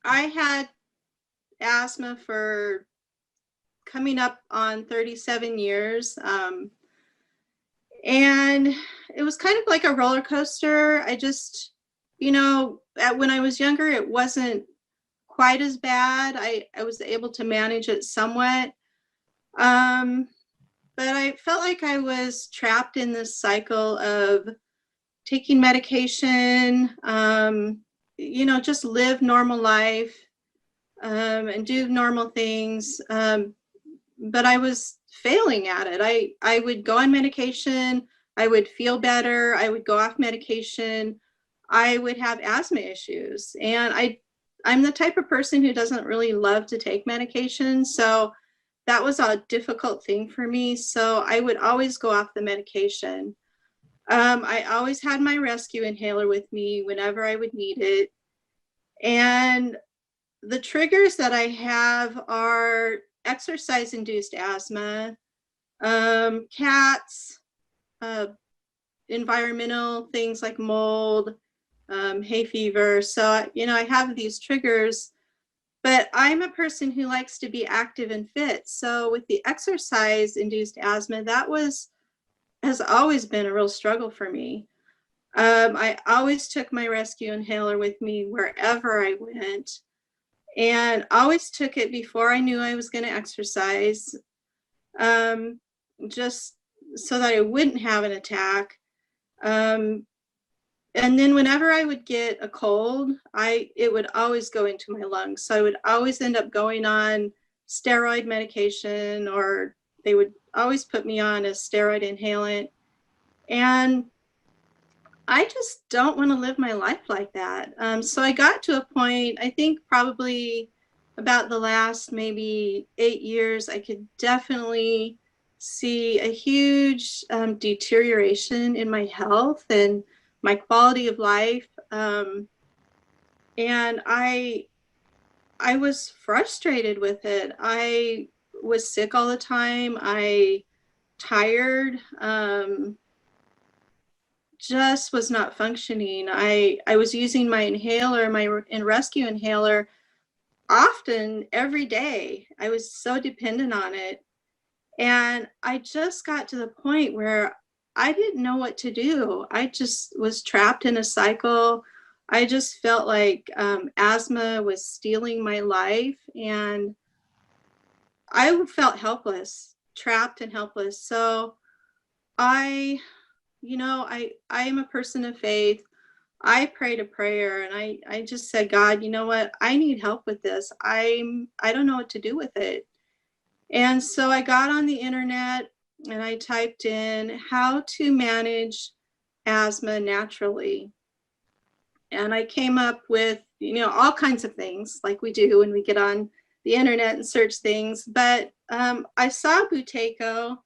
I had asthma for coming up on 37 years. And it was kind of like a roller coaster. I just, when I was younger, it wasn't quite as bad. I was able to manage it somewhat. But I felt like I was trapped in this cycle of taking medication, just live normal life, and do normal things. But I was failing at it. I would go on medication, I would feel better, I would go off medication, I would have asthma issues. And I'm the type of person who doesn't really love to take medication. So that was a difficult thing for me. So I would always go off the medication. I always had my rescue inhaler with me whenever I would need it. And the triggers that I have are exercise-induced asthma, cats, environmental things like mold, hay fever. So, I have these triggers, but I'm a person who likes to be active and fit. So with the exercise-induced asthma, has always been a real struggle for me. I always took my rescue inhaler with me wherever I went, and always took it before I knew I was going to exercise, just so that I wouldn't have an attack. And then whenever I would get a cold, it would always go into my lungs. So I would always end up going on steroid medication, or they would always put me on a steroid inhalant. And I just don't want to live my life like that. So I got to a point, I think probably about the last maybe 8 years, I could definitely see a huge deterioration in my health and my quality of life. And I was frustrated with it. I was sick all the time. Tired. Just was not functioning. I was using my inhaler, my rescue inhaler, often every day. I was so dependent on it. And I just got to the point where I didn't know what to do. I just was trapped in a cycle. I just felt like asthma was stealing my life, and I felt helpless, trapped and helpless. So I am a person of faith. I prayed a prayer, and I just said, God, you know what? I need help with this. I don't know what to do with it. And so I got on the internet and I typed in how to manage asthma naturally. And I came up with, all kinds of things like we do when we get on the internet and search things. But I saw Buteyko.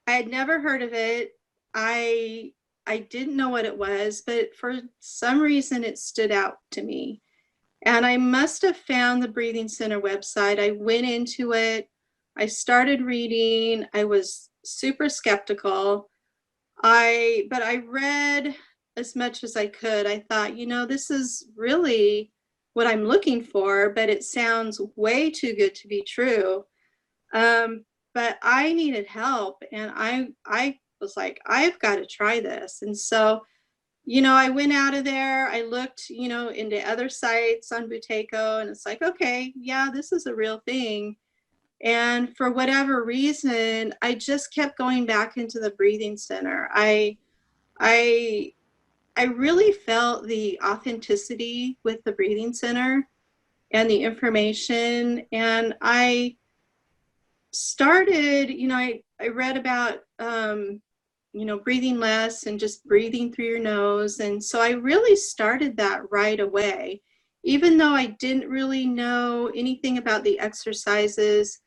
I had never heard of it. I didn't know what it was, but for some reason it stood out to me. And I must have found the Breathing Center website. I went into it. I started reading. I was super skeptical. But I read as much as I could. I thought, this is really what I'm looking for, but it sounds way too good to be true. But I needed help, and I was like, I've got to try this. And so, I went out of there. I looked, into other sites on Buteyko, and it's like, okay, yeah, this is a real thing. And for whatever reason, I just kept going back into the Breathing Center. I really felt the authenticity with the Breathing Center and the information. And I started, I read about, breathing less and just breathing through your nose. And so I really started that right away, even though I didn't really know anything about the exercises.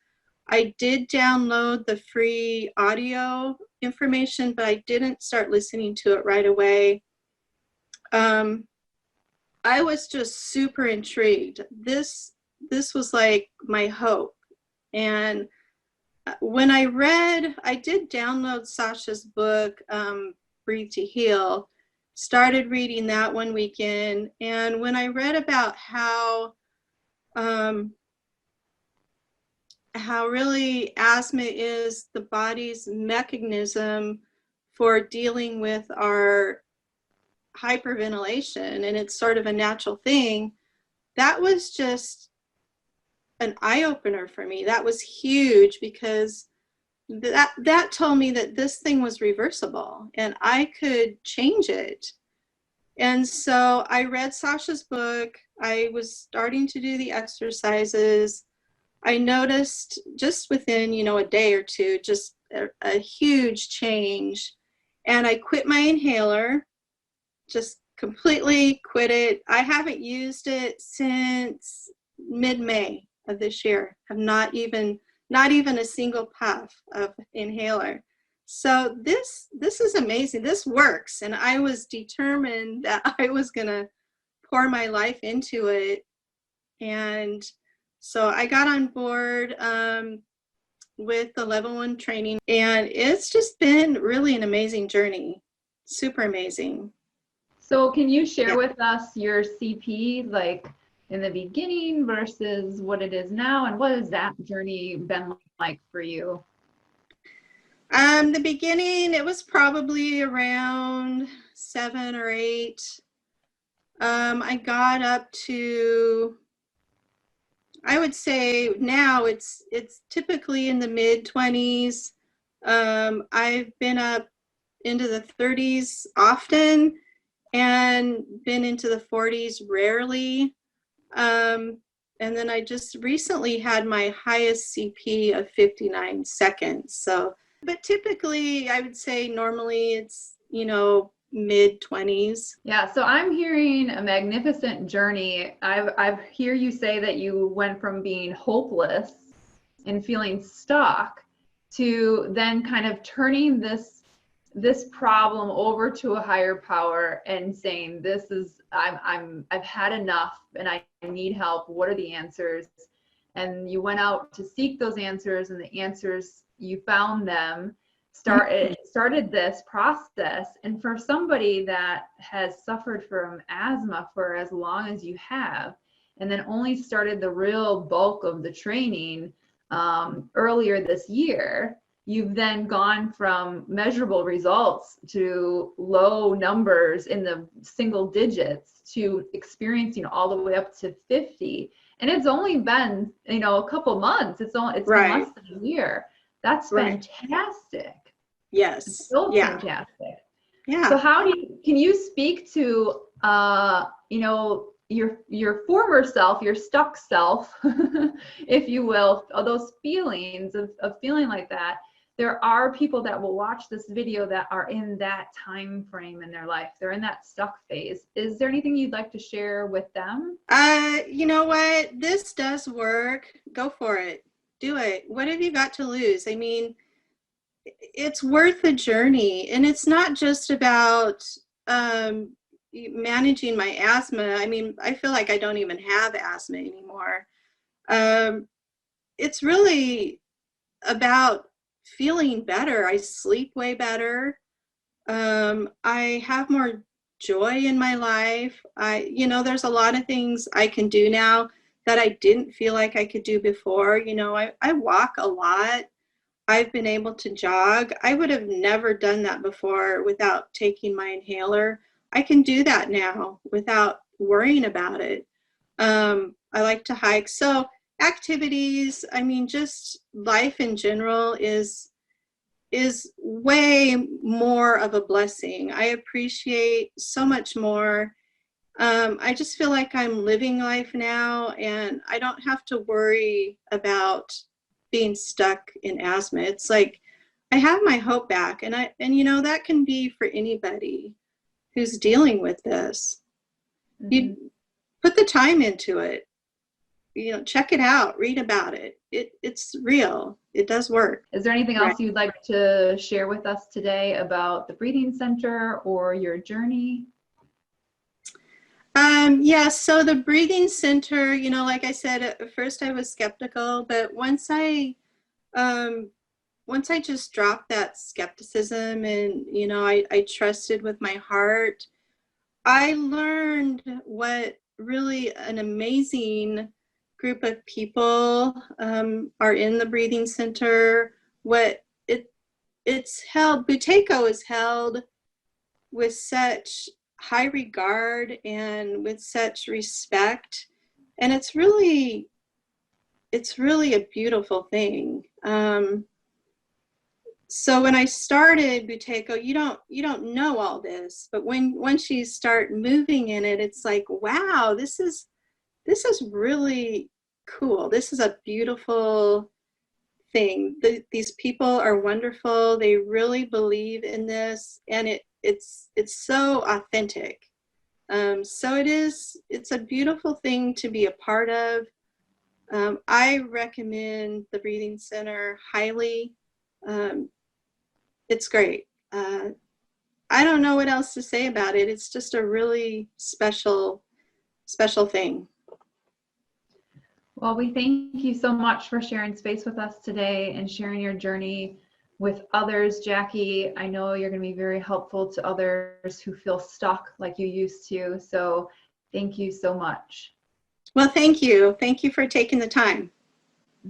I did download the free audio information, but I didn't start listening to it right away. I was just super intrigued. This was like my hope. And when I did download Sasha's book, Breathe to Heal, started reading that one weekend. And when I read about how how really asthma is the body's mechanism for dealing with our hyperventilation, and it's sort of a natural thing. That was just an eye-opener for me. That was huge, because that told me that this thing was reversible and I could change it. And so I read Sasha's book. I was starting to do the exercises. I noticed just within, a day or two, just a huge change. And I quit my inhaler, just completely quit it. I haven't used it since mid-May of this year. Have not even a single puff of inhaler. So this is amazing. This works, and I was determined that I was gonna pour my life into it. And so I got on board with the level 1 training, and it's just been really an amazing journey. Super amazing. So can you share with us your CP, like in the beginning versus what it is now, and what has that journey been like for you? The beginning, it was probably around 7 or 8. I got up to, I would say now it's typically in the mid-20s. I've been up into the 30s often, and been into the 40s rarely. And then I just recently had my highest CP of 59 seconds. So, but typically I would say normally it's, mid-20s. Yeah, so I'm hearing a magnificent journey. I've hear you say that you went from being hopeless and feeling stuck to then kind of turning this problem over to a higher power and saying, this is, I've had enough and I need help. What are the answers? And you went out to seek those answers, and the answers, you found them, started this process. And for somebody that has suffered from asthma for as long as you have, and then only started the real bulk of the training earlier this year, you've then gone from measurable results to low numbers in the single digits to experiencing all the way up to 50. And it's only been, a couple months. It's been less than a year. That's fantastic. Yes. It's still fantastic. Yeah. So can you speak to, your former self, your stuck self, if you will, all those feelings of feeling like that? There are people that will watch this video that are in that time frame in their life. They're in that stuck phase. Is there anything you'd like to share with them? You know what? This does work. Go for it. Do it. What have you got to lose? I mean, it's worth the journey. And it's not just about managing my asthma. I mean, I feel like I don't even have asthma anymore. It's really about feeling better. I sleep way better. I have more joy in my life. There's a lot of things I can do now that I didn't feel like I could do before. I walk a lot. I've been able to jog. I would have never done that before without taking my inhaler. I can do that now without worrying about it. I like to hike. So activities, I mean, just life in general is way more of a blessing. I appreciate so much more. I just feel like I'm living life now, and I don't have to worry about being stuck in asthma. It's like I have my hope back, and that can be for anybody who's dealing with this. Mm-hmm. You put the time into it. Check it out, read about it. It's real. It does work. Is there anything else you'd like to share with us today about the Breathing Center or your journey? So the Breathing Center, like I said, at first I was skeptical, but once I just dropped that skepticism and, I trusted with my heart, I learned what really an amazing group of people are in the breathing center. Buteyko is held with such high regard and with such respect, and it's really a beautiful thing. So when I started Buteyko, you don't know all this, but once you start moving in it, it's like, wow, this is really cool. This is a beautiful thing. These people are wonderful. They really believe in this, and it's so authentic. So it's a beautiful thing to be a part of. I recommend the Breathing Center highly. It's great. I don't know what else to say about it. It's just a really special thing. Well, we thank you so much for sharing space with us today and sharing your journey with others. Jackie, I know you're going to be very helpful to others who feel stuck like you used to. So thank you so much. Well, thank you. Thank you for taking the time.